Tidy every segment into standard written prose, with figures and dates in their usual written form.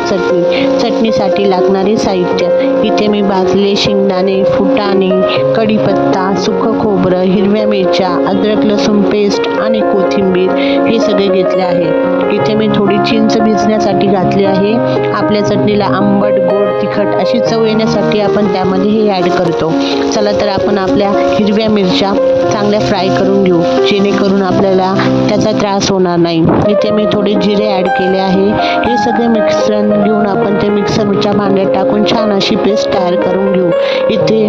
चटणीसाठी लागणारे साहित्य: इथे मी भाजलेले शेंगदाणे, फुटाणे, कढीपत्ता, सुकं खोबरं, हिरव्या मिरच्या, अद्रक लसूण पेस्ट आणि कोथिंबीर हे सगळे घेतले आहे. इथे मी थोडी चिंच भिजण्यासाठी घातली आहे. आपल्या चटणीला आंबट, गोड, तिखट अशी चव येण्यासाठी आपण त्यामध्ये हे ॲड करतो. चला तर आपण आपल्या हिरव्या मिरच्या चांगल्या फ्राय करून घेऊ, जेणेकरून आपल्याला त्याचा त्रास होणार नाही. इथे मी थोडे जिरे ॲड केले आहे. हे सगळे मिश्रण घेऊन आपण ते मिक्सरच्या भांड्यात टाकून छान अशी पेस्ट तयार करून घेऊ. इथे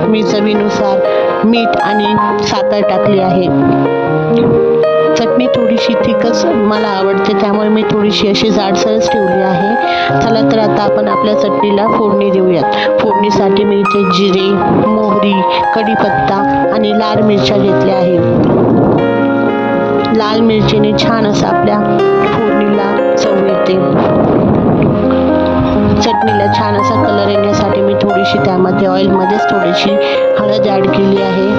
मी चवीनुसार मीठ आणि साखर टाकली आहे. चटणी थोडीशी थिकच मला आवडते, त्यामुळे मी थोडीशी अशी जाडसरच ठेवली आहे. चला तर आता आपण आपल्या चटणीला फोडणी देऊयात. फोडणीसाठी मी इथे जिरे, मोहरी, कढीपत्ता आणि लाल मिरच्या घेतल्या आहे. लाल मिरचीने छान असं आपल्या फोडणीला चव येते. चटणीला छान असा कलर येण्यासाठी मी थोडीशी त्यामध्ये ऑइलमध्येच थोडीशी हळद ॲड केली आहे.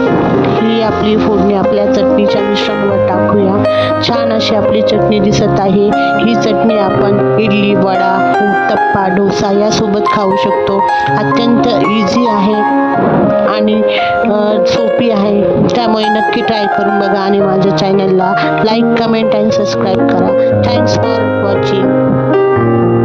ही आपली फोडणी आपल्या चटणीच्या मिश्रणावर टाकूया. छान अशी आपली चटणी दिसत आहे. ही चटणी आपण इडली, वडा, उत्तप्पा, डोसा यासोबत खाऊ शकतो. अत्यंत इझी आहे आणि सोपी आहे, त्यामुळे नक्की ट्राय करून बघा आणि माझ्या चॅनलला लाईक, कमेंट आणि सबस्क्राईब करा. Thanks for watching.